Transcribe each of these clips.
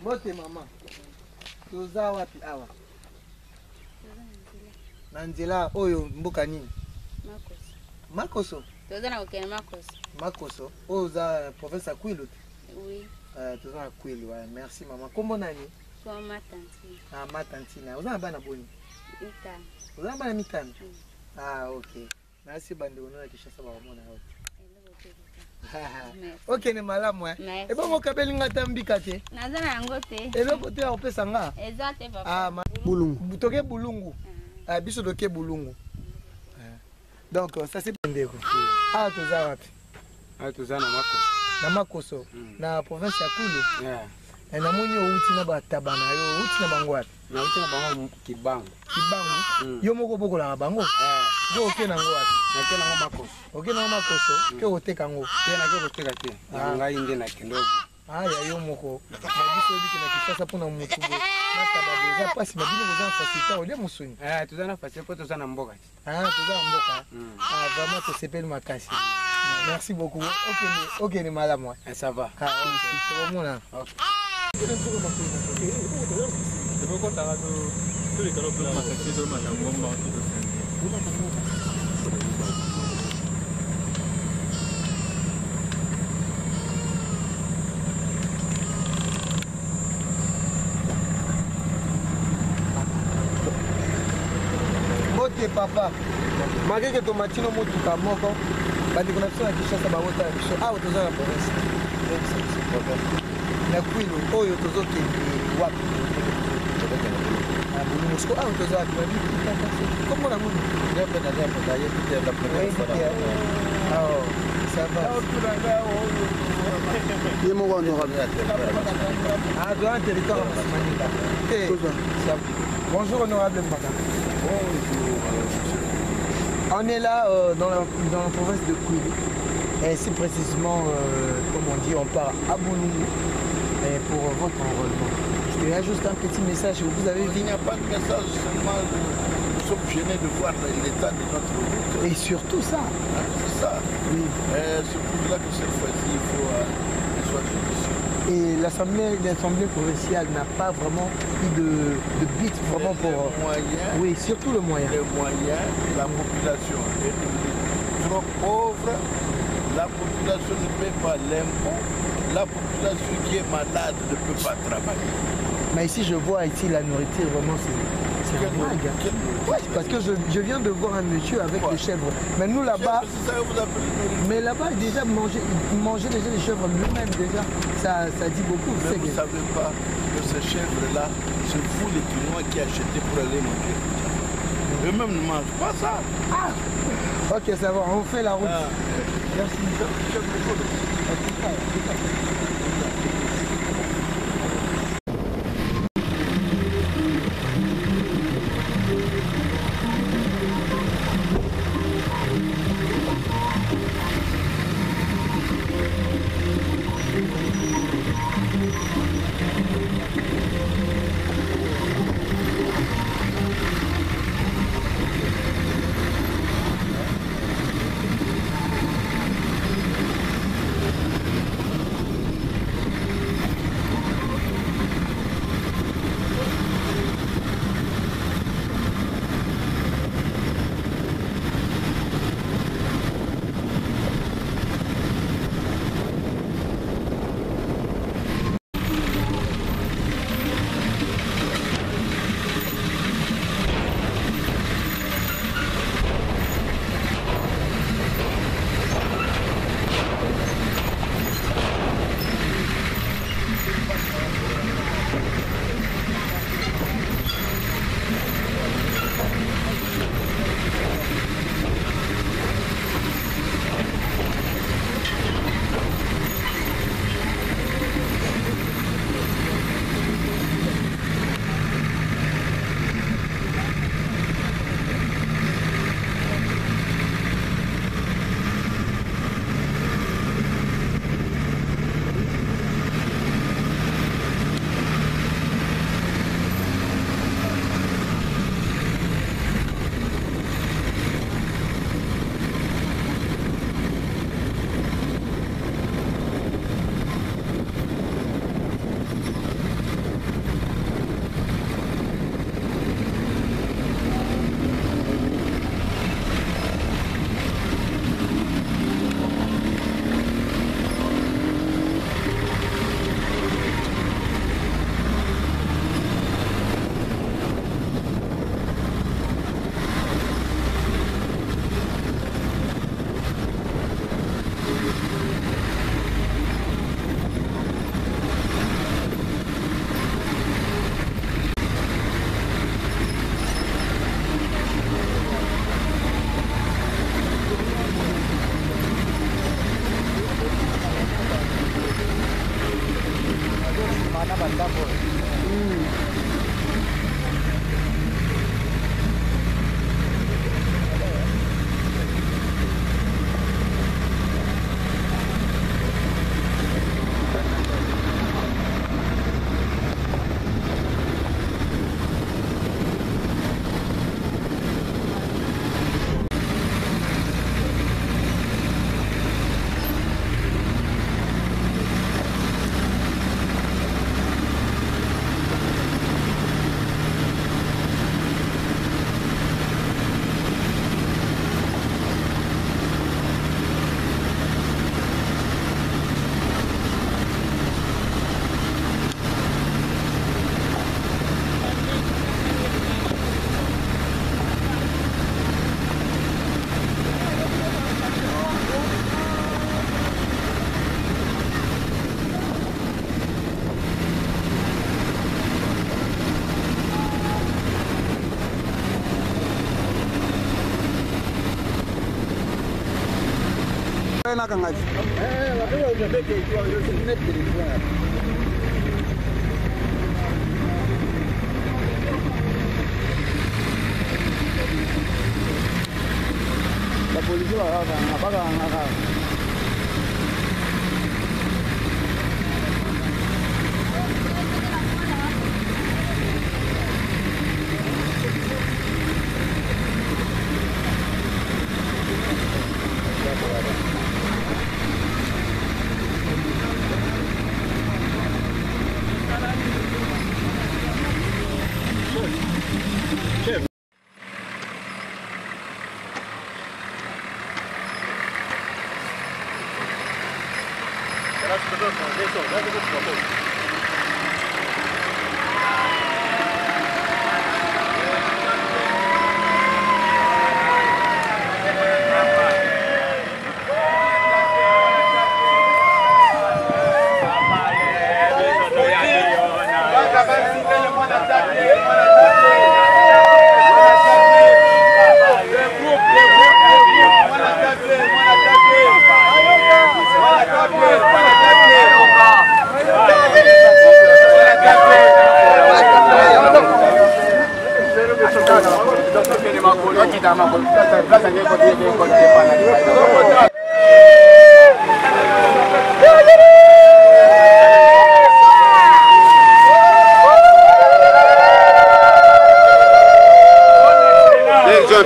Bote mama, toza wapi awa? Na nzela oyo mboka nini? Makoso. Makoso? Toza na okene Makoso. Makoso? Oyo za province ya Kwilu? Oui. Toza na Kwilu, merci mama. Kombo nani? Kwa Matantine. Ah, Matantine. Oza na bana boni? Mitano. Oza na bana mitano? Ah, ok. Merci bande ono na Kishasa ba mona yote. Ok ne malamu eba mokabeli ngata mbika te naza na yango te eloko te opesa nga eza te papa ah bulungu toke bulungu ah biso toke bulungu donc ça c'est ndeko ah toza wapi ah toza na Makoso na Makoso na province ya Kwilu na moni outi na bataba na yo outi na bango wapi na outi na bango Kibangu yo moko bokola na bango go oke na ngo wapi na ke na ngo Makoso oke na ngo Makoso ke oteka ngo te na ke oteka te ngai nde na kendogo ya yo moko biso biki na Kishasa pona mutu bo na sababu za pasi mabino boza facilité ole musuni toza na facilité po toza na mboka toza na mboka vraiment to sepeli makasi merci beaucoup ok ni malamu ça va ok mona Bote papa malgré que tomatino motuka moko bandeko na biso na Kishasa bawota ya biso awa toza na province na Kwilu oyo tozokende wapi bulungu siko awa toza wapi kombo na moni ça va ye moko honorable dans un territoire bonjour honorable Mbaka. On est là dans la province de Kwilu. Et si précisément, comme on dit, on part à Bulungu pour votre enrôlement. Il y a juste un petit message que vous avez dit. Il n'y a pas de message, seulement nous sommes gênés de voir l'état de notre route. Et surtout ça. C'est ça. Oui. C'est pour cela que cette fois-ci, il faut soit judicieux. Et l'Assemblée provinciale n'a pas vraiment eu de but vraiment pour... moyens. Oui, surtout le moyen. Les moyens, la population est trop pauvre. La population ne paie pas l'impôt. La population qui est malade ne peut pas travailler. Mais ici, je vois ici la nourriture, vraiment, c'est vague. Ouais, parce que je viens de voir un monsieur avec des chèvres. Mais nous là-bas, mais là-bas, déjà manger déjà les chèvres nous-mêmes, déjà, ça dit beaucoup. Mais vous ne savez pas que ces chèvres-là, c'est vous les Guinois qui achetez pour aller manger. Eux-mêmes ne mangent pas ça. Ah. Ok, ça va, on fait la route. Merci. La polisi bakangaka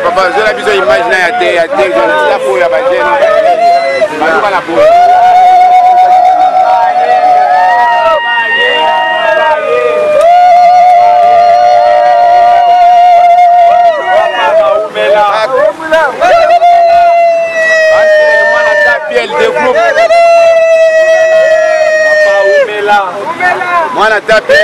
papa, je l'ai besoin d'imaginer à terre, je l'ai pour la bâtisse. Mwana tape.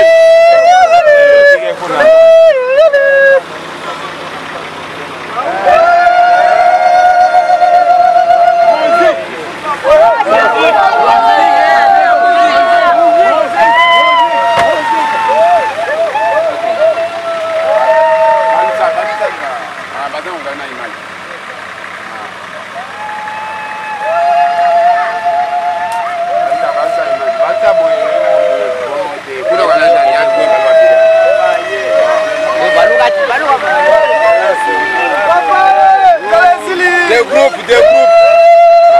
Des groupes.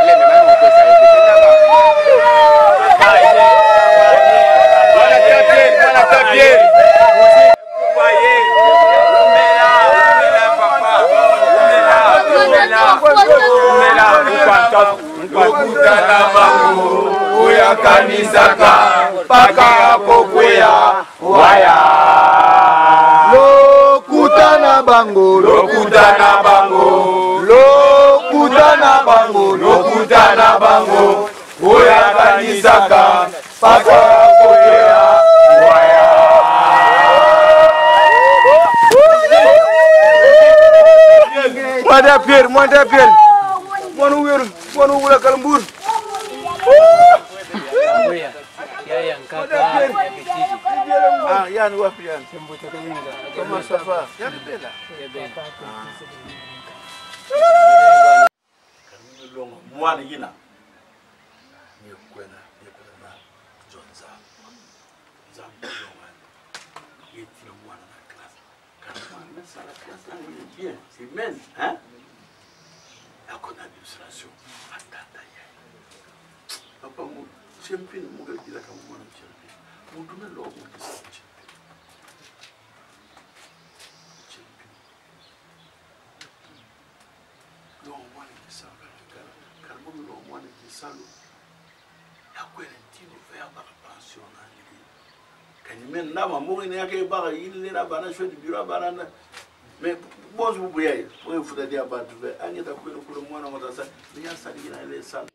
Allez, maintenant on peut s'arrêter. Voilà ta pied. Lokutana bango oya kanisaka paka kokwea waya. Lokutana bango oya kanisaka paka kokwea waya. Mwanda Pierre. Mwana uwela kalambur. Ah, Yann wapi Yann? Comment ça va? Yann bela. Mwana yina. Ni kwena na Jonza. bien, c'est même, hein? La administration, papa, mon champion, mon gars, il a comme moi, champion. Mon domaine, l'homme, mon champion. L'homme, moi, qui s'en va, car mon l'homme, moi, qui s'en va. La quarantaine, vers la pension, quand il mène là, ma mourir, il n'y a qu'un bar, il est là, il fait du bureau, mais bon, vous voyez, vous faut dire à il y a le mois dans ça, il y a ça, il y a les salles.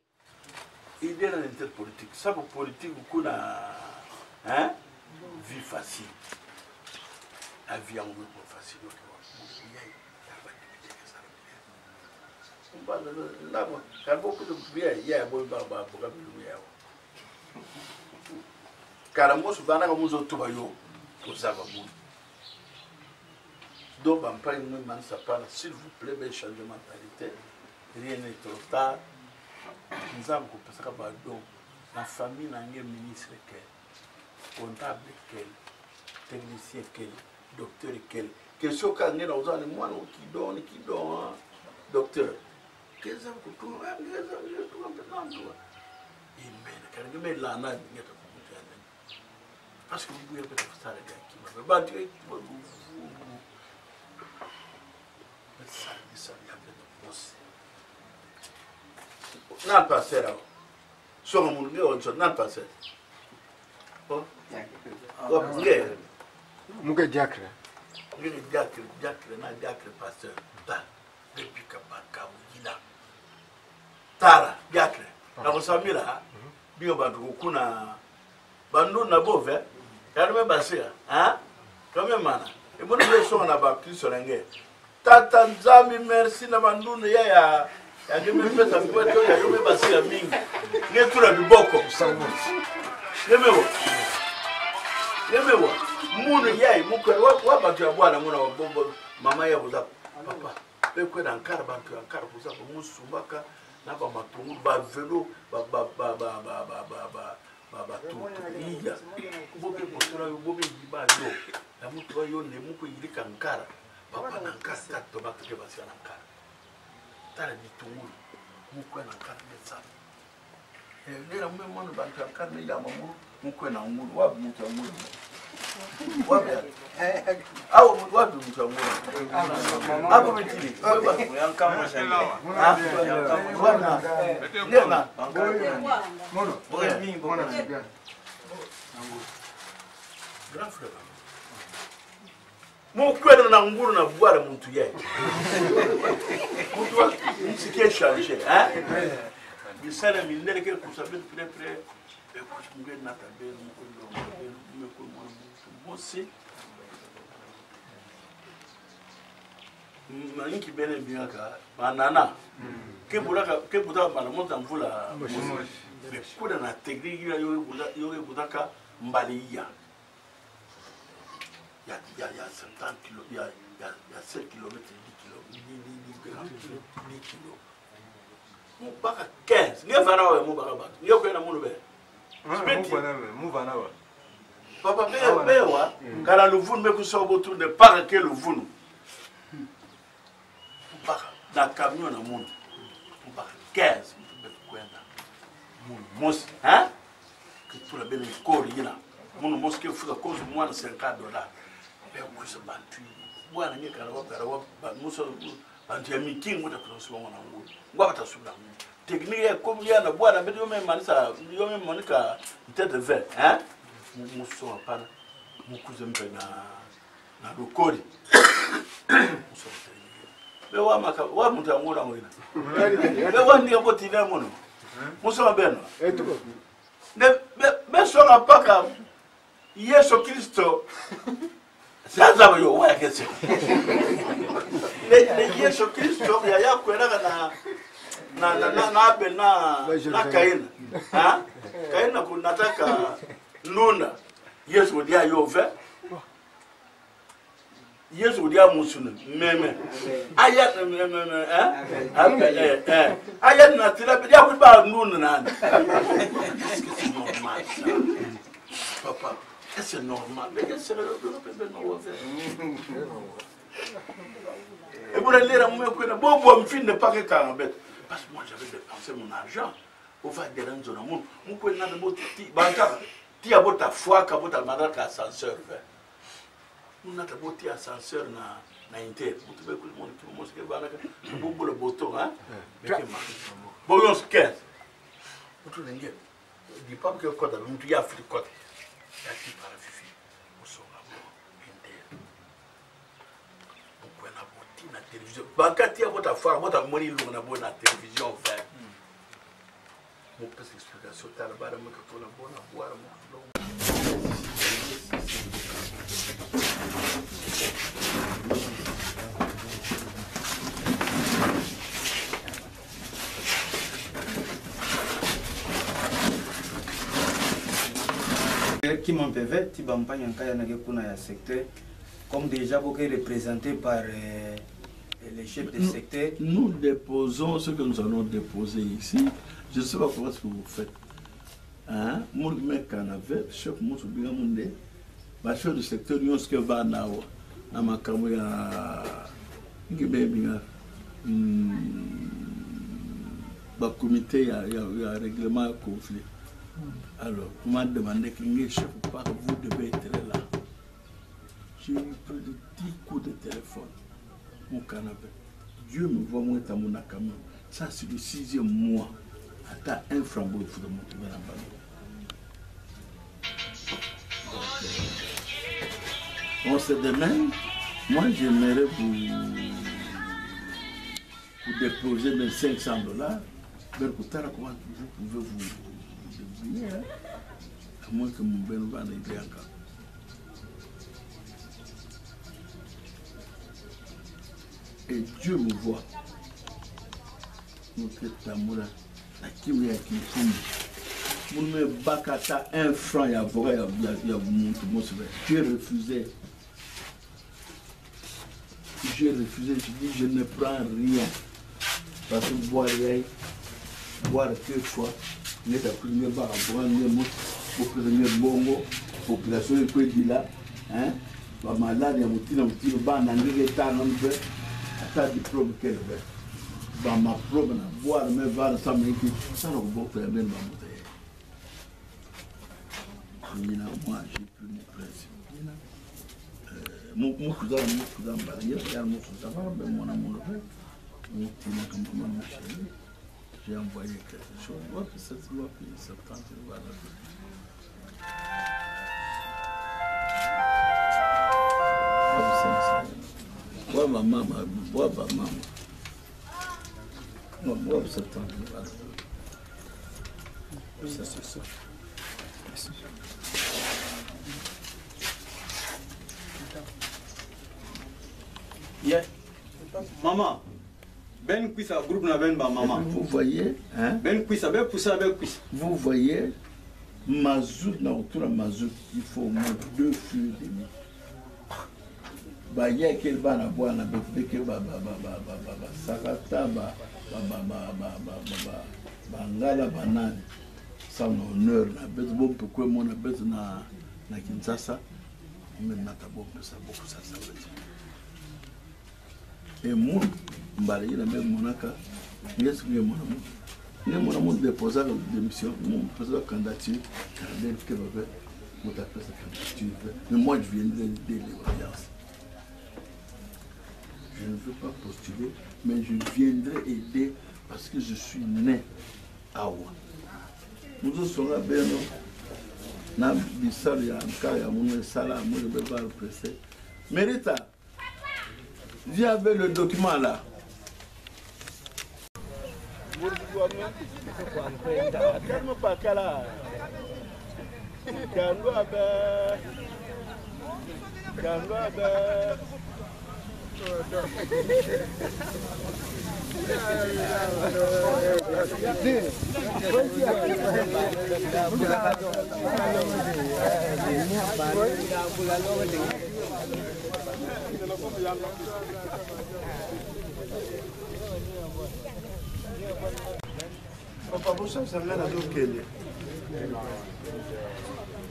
Il y a l'interpolitique. Ça, pour politique, vous avez vie facile. La vie en groupe facile. On parle là, quand beaucoup de bien, il y a un bon barbe pour le car moi, je vais aller à mon autre pour savoir. Donc, on parle de s'il vous plaît, ben, changer de mentalité. Rien n'est trop tard. Nous avons la famille n'a pas ministre, comptable, technicien, docteur, question quand nous avons moi qui donne, docteur. Qu'est-ce que vous avez parce que vous pouvez peut-être faire ça, les gars qui non passé là. Sur mon lieu, non passé. Oh, Muke diacre. Diacre, diacre, pasteur. Depuis que Bakabouina. Tara, diacre. La Rosamila, Bio Badrukuna, Bandou Nabove, Yarme Bassia, hein? Comme un mana. Et bon, nous sommes à Baptiste sur l'engrais. Tata Nzami, merci, Nabandou, Yaya. Ya ngeme pesa mkweto ya yume basi ya mingi. Ngetula biboko. Yemewo. Munu yai mukwe wabatu ya bwana muna wabombo mama ya buza. Papa, bekwe na nkara bantu ya nkara buza musumbaka na ba matungu ba velo ba tutu iya. Bobe bosora bobe yiba yo. Na mtu wa yo ne mukwe yilika nkara. Papa na nkara tato batuke basi ya nkara. Tara bitunguru mukwe na karne sana lera mwe bantu karne ya mamu mukwe na nguru wapi mtu nguru wapi au wapi mtu nguru hapo metili wapi yankama shanga wana lema mono mimi bona ngani grand frère mukwe na nguru na bwara mtu yeye msikie changer hein bisala milele ke kusabe près ngwe na tabe mko mosi maniki bene biaka banana ke buta bana monta mvula kuda na technique yo budaka mbaliya ya 50 kilo ya 7 km 10 kilo. Mubaka 15. Nge vana wa mubaka ba. Nge kwena munu be. Mubana wa. Papa bewa kana luvunu mekusobo tu de para ke luvunu. Mubaka na camion na munu. Mubaka 15 mbe kwenda. Munu mos, hein? Que tu la belle corps yina. Munu mos ke fuka cause mwana $50. Be kusa bantu. Bwana nge kana wa muso anti meeting muda kusoba mwana ngulu. Ngwa batasubira ngulu. Technique comme yana bwana mbele yo manisa yo monika tete vert, hein? Muso pana mukuze mpe na lokori. Muso be wa maka wa muta ngula ngina. Be wa ndi ko tina mono. Muso beno. Etuko. Be so na paka Yesu Kristo. Sasa yo wa kesi. Le Yesu Kristo ya kwenda na Abel na Kaina. Ha? Kaina kunataka nuna. Yesu dia yove. Yesu dia musunu meme. Aya aya na tira dia ku ba nuna nani. Papa c'est normal. Mais qu'est-ce que c'est le et pour aller à mon coin, bon, film n'est pas que quand parce que moi j'avais dépensé mon argent. On va dire dans zone mon coin n'a de mot ti a bota foi ka bota madaka ascenseur. Nous n'a pas bota ascenseur na inter. Vous trouvez que le monde tout le monde se va là pour le bouton hein. Bon on se casse. Vous trouvez bien. Dis pas que quoi dans le y a fait quoi. Il y a qui par fifi. Au son là. La télévision. Bankati a votre foi, votre money look na bonne télévision fait. Mon petite explication t'as la barre que tu la bonne à boire qui m'en peuvent, tu vas pas y en secteur, comme déjà beaucoup représenté par les chefs de secteur. Nous déposons ce que nous allons déposer ici. Je ne sais pas comment ce que vous faites. Hein? Mon mec en avait, chef Moussou Bigamunde, ma chef de secteur, nous ce que va nawa, na makamu ya ngibebinga, ba comité ya règlement conflit. Alors, on m'a demandé que chef, vous devez être là. J'ai eu plus de 10 coups de téléphone. Mon canapé. Dieu me voit moi dans mon acamou. Ça, c'est le 6e mois. Attends, un frambois de foudre monter dans la balle. On se demande, moi j'aimerais vous déposer de $500. Mais comment vous pouvez vous débrouiller, hein? À moins que mon ben va aller bien. Et Dieu me voit. Notre amour, la kimia qui fume. Mon me bakata un franc, il y a vrai, il y a mon sevère. J'ai refusé. J'ai refusé, je dis je ne prends rien. Parce que boire quelquefois, n'est pas premier bar à boire, pour que le bongo, population est peu dit là, hein, la malade, il y a un petit bar, il y a un petit ta diplôme qu'elle veut. Dans ma probe, boire, me voir, ça me dit, ça ne va pas faire même dans mon moi, j'ai plus de pression. Mon cousin, j'ai envoyé quelque chose. Cette loi, puis septembre, voilà. Ma maman, bois ma maman. Non, bois cette temps. C'est ça. Yeah. Maman, ben kuisa groupe na ben ba maman. Vous voyez, hein? Ben kuisa, ben poussa, ben kuisa. Vous voyez, mazout na autour de mazout, il faut au moins 2 fûts et demi. Bah il y a quel ban à boire na beke sakata ngala banane ça honneur na beto bon pourquoi mon na beto na Kinshasa même na tabo ça beaucoup ça veut dire et moi mbale ina même monaka est-ce que mon amour déposer la démission mon poser la candidature dès que va faire mon taper sa candidature mais moi je viendrai dès l'audience. Je ne veux pas postuler, mais je viendrai aider parce que je suis né à Oua. Nous sommes là, Beno. Nam Bissal, Yankaya, Mouné Salah, Mouné Bebar pressé. Mérita, viens avec le document là.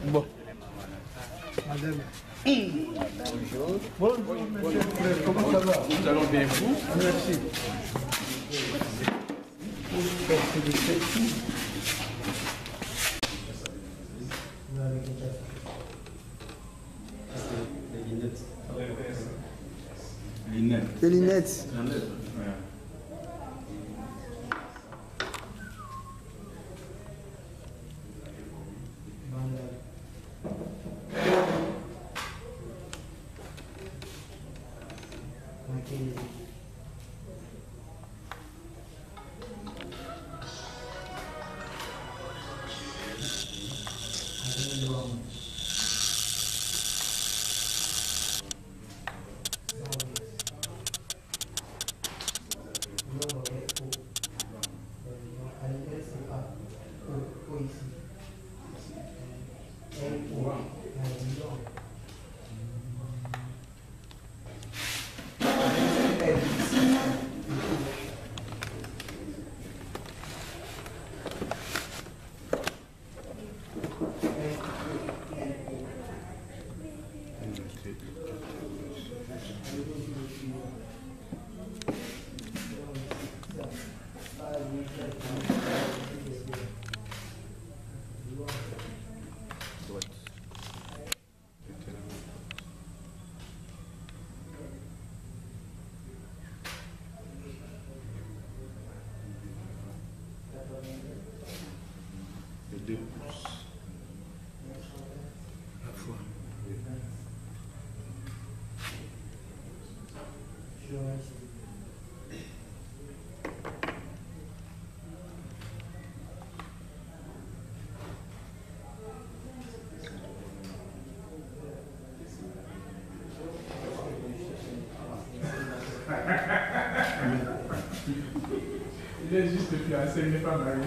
Bon. Madame. Bonjour. Bonjour, monsieur le frère. Comment ça va? Nous allons bien, vous? Merci. Lunettes. Les lunettes. Deux pouces. La fois. Il est juste fiancé, il n'est pas marié.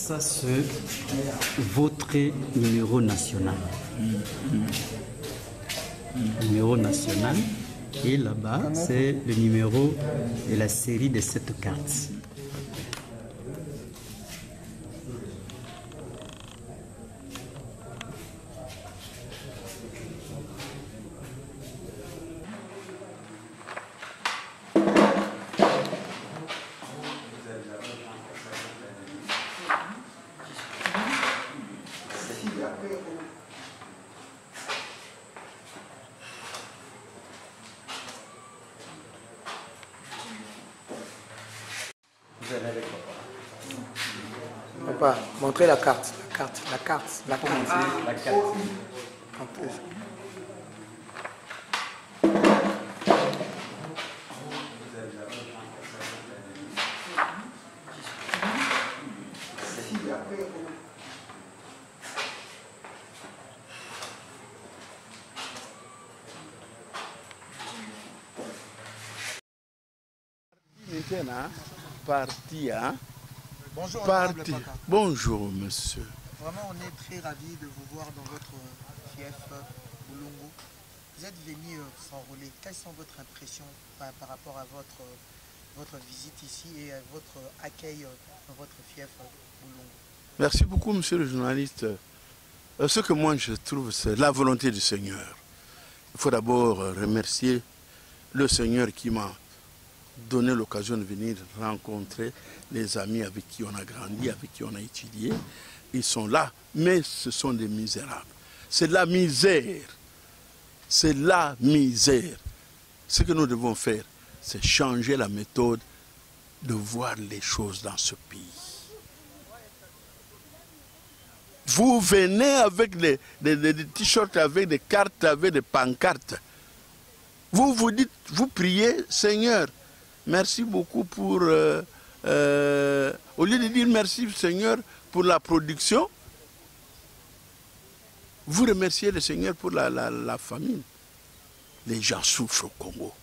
Ça, c'est votre numéro national. Numéro national. Et là-bas, c'est le numéro de la série de cette carte. Papa, montrez la carte. La carte. Parti, hein? Bonjour, Parti. Bonjour, monsieur. Vraiment, on est très ravis de vous voir dans votre fief Boulungu. Vous êtes venu s'enrôler. Quelles sont votre impression par rapport à votre visite ici et à votre accueil dans votre fief Boulungu? Merci beaucoup, monsieur le journaliste. Ce que moi je trouve, c'est la volonté du Seigneur. Il faut d'abord remercier le Seigneur qui m'a donné l'occasion de venir rencontrer les amis avec qui on a grandi, avec qui on a étudié. Ils sont là, mais ce sont des misérables. C'est la misère. C'est la misère. Ce que nous devons faire, c'est changer la méthode de voir les choses dans ce pays. Vous venez avec des t-shirts, avec des cartes, avec des pancartes. Vous vous dites, vous priez, Seigneur, merci beaucoup pour... au lieu de dire merci Seigneur pour la production, vous remerciez le Seigneur pour la famine. Les gens souffrent au Congo.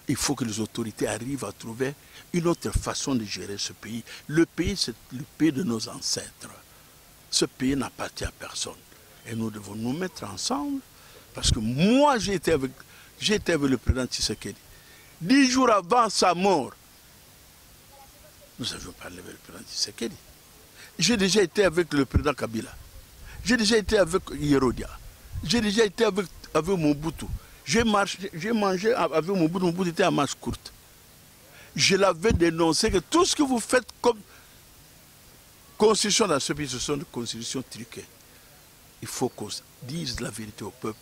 Il faut que les autorités arrivent à trouver une autre façon de gérer ce pays. Le pays, c'est le pays de nos ancêtres. Ce pays n'appartient à personne. Et nous devons nous mettre ensemble, parce que moi, j'ai été avec le président Tshisekedi. 10 jours avant sa mort, nous avions parlé avec le président Tshisekedi. J'ai déjà été avec le président Kabila. J'ai déjà été avec Yerodia. J'ai déjà été avec Mobutu. J'ai mangé avec Mobutu. Mobutu était à marche courte. Je l'avais dénoncé que tout ce que vous faites comme constitution dans ce pays, ce sont des constitutions truquées. Il faut qu'on dise la vérité au peuple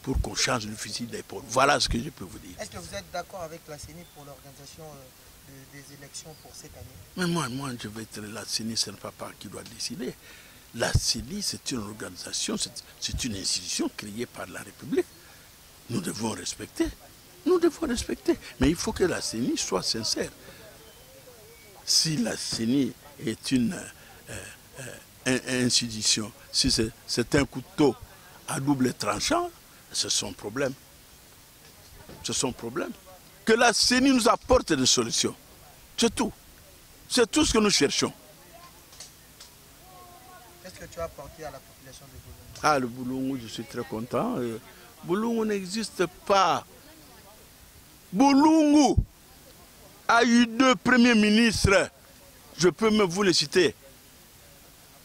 pour qu'on change le fusil d'épaule. Voilà ce que je peux vous dire. Est-ce que vous êtes d'accord avec la CENI pour l'organisation des élections pour cette année? Mais moi, je vais être la CENI, ce n'est pas Papa qui doit décider. La CENI, c'est une organisation, c'est une institution créée par la République. Nous devons respecter. Nous devons respecter. Mais il faut que la CENI soit sincère. Si la CENI est une institution, si c'est un couteau à double tranchant, c'est son problème. C'est son problème. Que la CENI nous apporte des solutions. C'est tout. C'est tout ce que nous cherchons. Qu'est-ce que tu as apporté à la population de Boulungu? Ah, le Boulungu, je suis très content. Boulungu n'existe pas. Boulungu a eu 2 premiers ministres. Je peux même vous les citer.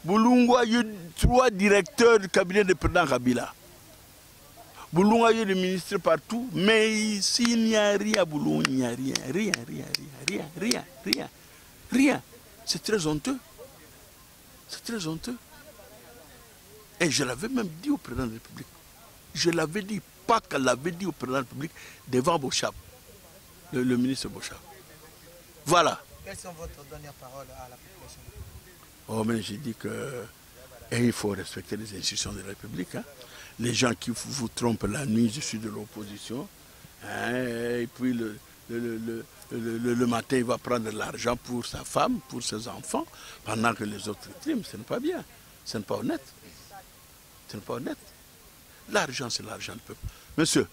Boulungu a eu 3 directeurs du cabinet du président Kabila. Boulungu a eu des ministres partout, mais ici il n'y a rien à Boulungu, il n'y a rien. C'est très honteux. C'est très honteux. Et je l'avais même dit au président de la République. Je l'avais dit, pas qu'elle l'avait dit au président de la République, devant Bochab, le ministre Bochab. Voilà. Quelles sont votre dernière parole à la population? Oh, mais j'ai dit qu'il faut respecter les institutions de la République. Hein. Les gens qui vous trompent la nuit, je suis de l'opposition. Hein, et puis le matin, il va prendre de l'argent pour sa femme, pour ses enfants, pendant que les autres triment. Ce n'est pas bien. Ce n'est pas honnête. Ce n'est pas honnête. L'argent, c'est l'argent du peuple. Monsieur,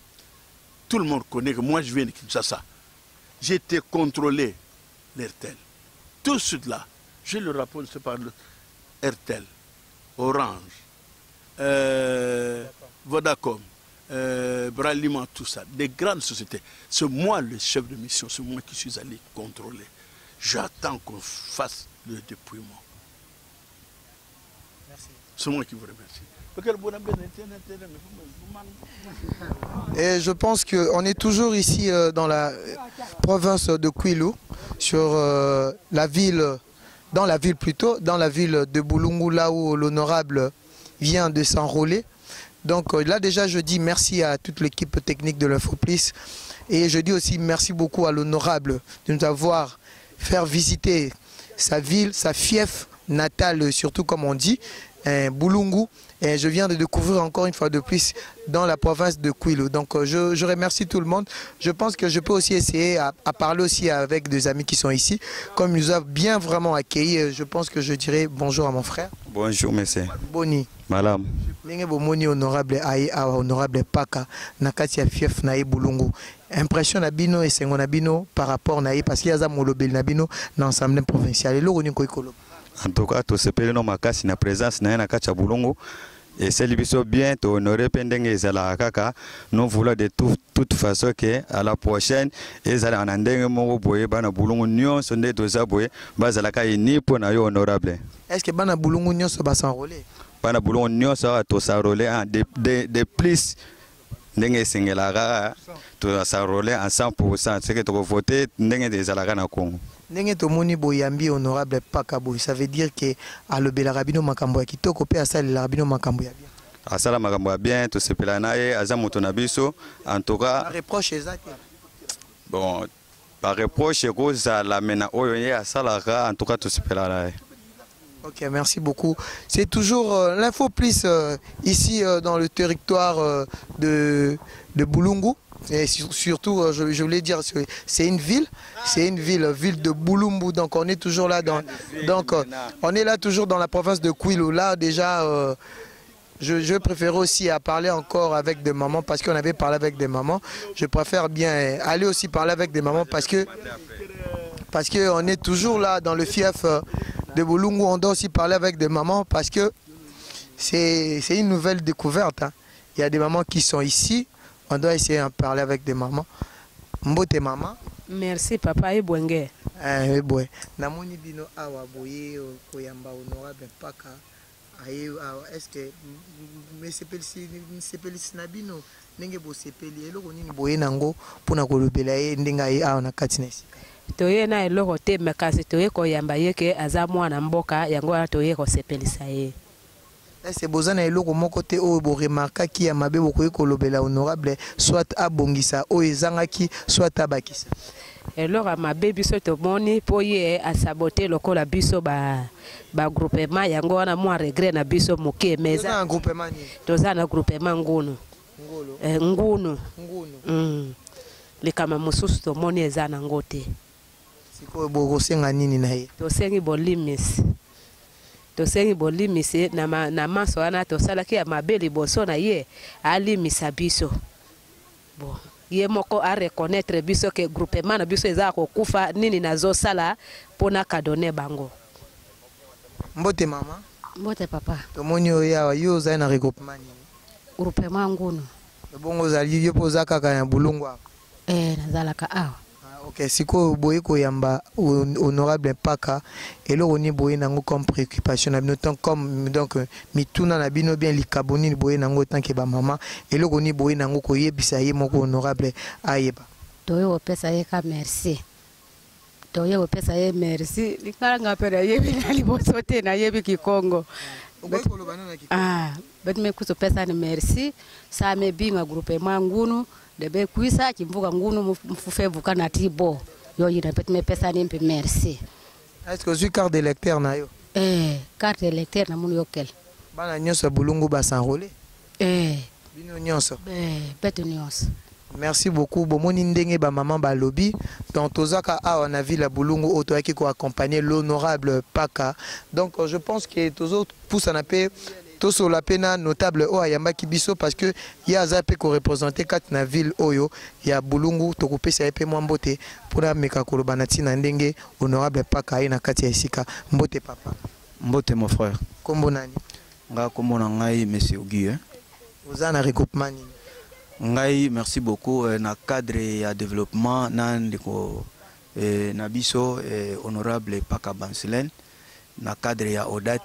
tout le monde connaît que moi, je viens de Kinshasa. J'ai été contrôlé l'RTL. Tout de suite là, j'ai le rapport de par le RTL, Orange, Vodacom, Bralima, tout ça, des grandes sociétés. C'est moi le chef de mission, c'est moi qui suis allé contrôler. J'attends qu'on fasse le dépouillement. Merci. C'est moi qui vous remercie. Et je pense qu'on est toujours ici dans la province de Kwilu, sur la ville, dans la ville de Boulungu, là où l'honorable vient de s'enrôler. Donc là déjà je dis merci à toute l'équipe technique de l'Infoplice et je dis aussi merci beaucoup à l'honorable de nous avoir faire visiter sa ville, sa fief natale, surtout comme on dit, Bulungu. Et je viens de découvrir encore une fois de plus dans la province de Kwilu. Donc je remercie tout le monde. Je pense que je peux aussi essayer à parler aussi avec des amis qui sont ici. Comme ils nous ont bien vraiment accueillis, je pense que je dirais bonjour à mon frère. Bonjour monsieur. Boni. Madame. Boni honorable Aïe, honorable Paka, Nakatia Fief Naï Bulungu. Impression Nabino et Sengo Nabino par rapport Naï parce qu'il y a un molobel Nabino dans l'Assemblée provinciale. En tout cas, tout ce pays non makasi na présence na na kacha Bulungu et c'est libiso bien to honorer pendenge ezala kaka. Nous voulons de toute façon que à la prochaine ezala en ndenge moko boye bana Bulungu nyonso nde toza boye bazala ka ni po na yo honorable. Est-ce que bana Bulungu nyonso ba s'enrôler? Bana Bulungu nyonso to s'enrôler de plus ndenge sengelaka to s'enrôler en 100%, c'est que to voter ndenge ezala na Congo. Ndenge tomoni boyambi honorable Paka boy, ça veut dire que à le belarabino makambo ya kitoko pe asali larabino makambo ya bien. Asala makambo ya bien to sepela nae azamoto na biso en tout cas. La reproche exacte. Bon, par reproche koza la mena oyo ye asala en tout cas to sepela nae. Ok, merci beaucoup. C'est toujours l'info plus ici dans le territoire de Bulungu. Et surtout, je voulais dire, c'est une ville de Bulungu. Donc on est toujours là on est là toujours dans la province de Kwilu. Là déjà, je préfère aussi à parler encore avec des mamans parce qu'on avait parlé avec des mamans. Je préfère bien aller aussi parler avec des mamans parce que on est toujours là dans le fief de Bulungu. On doit aussi parler avec des mamans parce que c'est une nouvelle découverte. Hein. Il y a des mamans qui sont ici. On doit essayer de parler avec des mamans. Mbote maman. Merci papa et Bwenge. Boy. Namoni bino awa boye koyamba honorable Paka. Est-ce que me sepeli sinabino nenge bo sepeli eloko nini boye nango pona kolobela ye ndenga ye awa na kati na esika. Toye na eloko te makasi toye koyamba ye ke aza mwana mboka yango toye ko sepelisa ye. C'est bozana eloko moko te o bo remarka ki ya mabe bokoyi kolobela honorable soit abongisa o ezangaki soit abakisa. Eloko mabe biso to moni po ye a saboter lokola biso ba groupement yango wana mo regret na biso moke meza. Un groupement ni. Toza na groupement ngunu. Ngunu. Le kama mususu to moni ezana ngote. Siko bo senga nini na ye. To sengi bolimis. Tosengi bolimisi na maso wana tosalaki ya mabeli boso na ye alimisa biso. Bon, ye moko a reconnaître biso ke groupement na biso eza kokufa nini nazo sala pona kadone bango. Mbote mama. Mbote papa. Tomoni oya yo za na regroupement ni. Groupement ngunu. Bongo za yo poza kaka ya Bulungu. Nazalaka awa. Ok, siko boye koyamba honorable Paka eloko ni boye nango comme préoccupation na bino tant comme donc mituna na bino bien likaboni ni boye nango tant que ba maman eloko ni boye nango koyebisa ye moko honorable ayeba. Toyo opesa ye ka merci. Toyo opesa ye merci. Likanga pera ye bina libosote na ye biki Congo. Bet me kuso pesa ni merci. Sa me binga groupement ngunu. Debe kuisa chimvuka ngunu mfufevuka na tibo yo yina pet me pesa nimpe merci. Est-ce que tu carte d'électeur na yo? Carte d'électeur na munu yokel. Bana nyonso Bulungu ba s'enrôler. Bino nyonso. Pet nyonso. Merci beaucoup. Bomoni ndenge ba maman ba lobby dans tozaka awa na ville Bulungu auto qui ko accompagner l'honorable Paka. Donc je pense que tozo pousse na pe Toso la pena notable o ayamba kibiso parce que ya zape ko représenter kat na ville oyo ya Bulungu to kopesa epe mbote pour meka kolobana tina ndenge honorable Paka ina kati ya isika mbote papa. Mbote mon frère. Kombo nani? Nga kombo na ngai monsieur Guy. Vous en regroupement ni. Ngai merci beaucoup na cadre ya développement na ndiko na biso honorable Paka Bansilène na cadre ya Odat.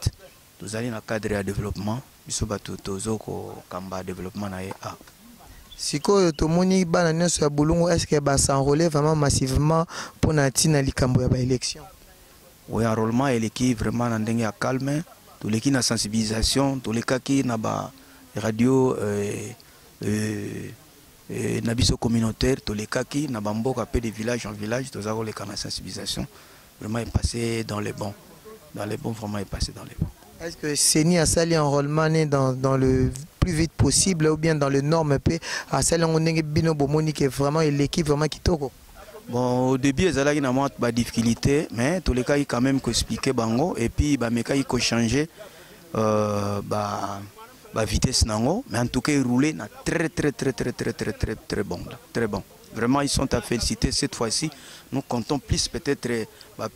Nous allons dans le cadre de développement, nous sommes tous au développement. Si tu moni bana nyonso ya Bulungu, est-ce que va s'enrôler vraiment massivement pour natina likambo ya élection? Oui, enrôlement et l'équipe vraiment dans ndenge ya calme, tous les qui na sensibilisation, tous les cas qui na ba radio na biso communautaire, tous les cas qui na ba mboka pe de village en village, tous les cas na sensibilisation. vraiment est passé dans les bons. Dans les bons, vraiment est passé dans les bons. Est-ce que Seni a sali enrôlement dans le plus vite possible ou bien dans le norme P à sali on est bino bomoni qui est vraiment l'équipe vraiment qui toko? Bon, au début, il y a des difficultés, mais tous les cas, il quand même expliqué bango et puis bah mais quand il faut changer vitesse nango, mais en tout cas il roulait na très bon là, très bon. Vraiment ils sont à féliciter cette fois-ci. Nous comptons plus peut-être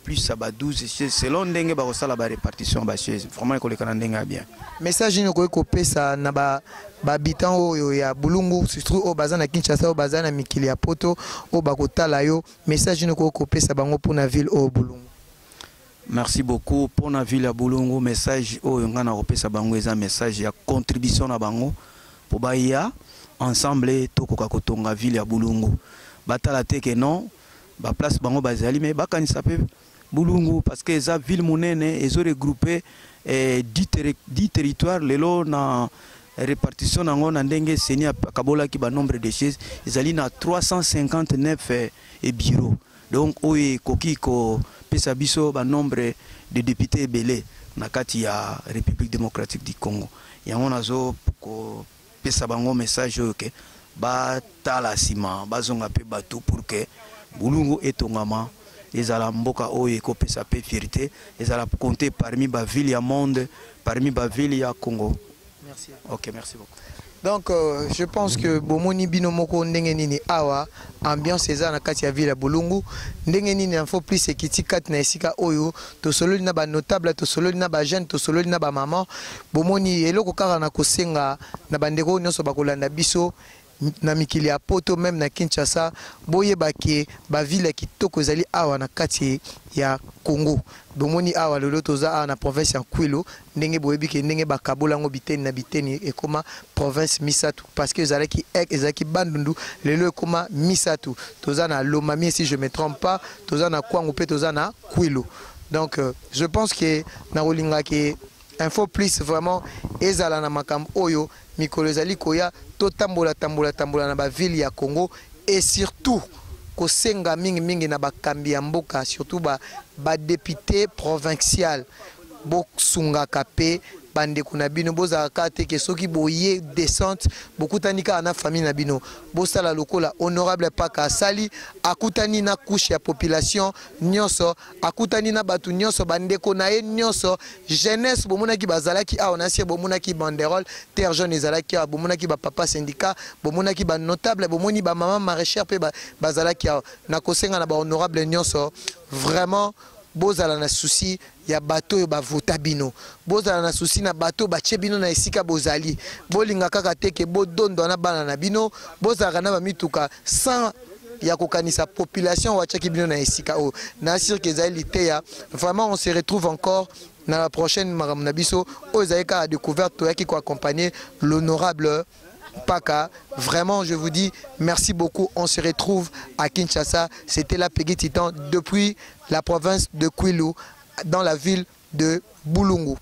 plus à 12 selon dengue ba la répartition ba chaise. Vraiment que le Canadien bien. Message nous ko pesa na ba habitant o ya Bulungu surtout au bazan na Kinshasa au bazan na Mikili ya Poto au bakotala yo message nous ko pesa bango pour na ville au Bulungu. Merci beaucoup pour la ville à Bulungu. Message au Yongana Ropesa Bango est un message de contribution à Bango pour Bahia ensemble tout Kokakotonga ville à Bulungu. Batala teke non, ba place Bango Bazali mais bakani sape Bulungu parce que ça ville monene ils ont regroupé 10 territoires lelo na répartition nango na ndenge Seni Kabola ki ba nombre de chaises ils allaient na 359 et bureaux. Donc oye koki ko pesa biso ba nombre de députés belé na kati ya République démocratique du Congo. Yango nazo ko pesa bango message que ba tala sima bazonga pe bato pour que Bulungu etongama ezala mboka oye ko pesa pe fierté ezala compter parmi ba ville ya monde parmi ba ville ya Congo. Merci. OK, merci beaucoup. Donc je pense que bomoni bino moko ndenge nini awa ambiance eza na kati ya ville ya Bulungu ndenge nini info plus ekiti kati na esika oyo to solo na ba notable to solo na ba jeune to solo na ba maman bomoni eloko kaka na kosenga na bandeko nyonso bakolanda biso na Mikili ya Poto même na Kinshasa boyeba ke ba ville kitoko ezali awa na kati ya Congo bomoni awa lelo toza awa na province ya Kwilu ndenge boyebi ke ndenge bakabolango biteni na biteni ekoma province misatu parce que ezalaki bandundu lelo ekoma misatu toza na Lomami si je me trompe pas toza na Kwangu pe toza na Kwilu donc je pense que na rolinga ke info plus vraiment ezala na makambo oyo mikolo ezali koya to tambola na ba ville ya Congo et surtout kosenga mingi na bakambi ya mboka surtout ba député provincial bosunga kape bandeko na bino bozaka te ke soki boye descente bokutani ka na famille na bino bosala lokola honorable Paka asali akutani na couche ya population nyonso akutani na batu nyonso bandeko na ye nyonso jeunesse bomonaki bazalaki a onasi bomonaki banderole terre jaune ezalaki a bomonaki ba papa syndicat bomonaki ba notable bomoni ba maman maraîchère pe bazalaki a na kosenga na ba honorable nyonso vraiment bozala na souci ya bato yo bavota bino bozala na souci na bato bache bino na esika bozali bolinga kaka teke bodondo na bana na bino bozala na bamituka sans ya kokanisa population wachaki bino na esika o na sûr que ezali teya vraiment on se retrouve encore dans la prochaine makamna biso ozaika a découverte to yaki ko accompagner l'honorable Paka. Vraiment je vous dis merci beaucoup, on se retrouve à Kinshasa. C'était la Peggy Titan depuis la province de Kwilu dans la ville de Bulungu.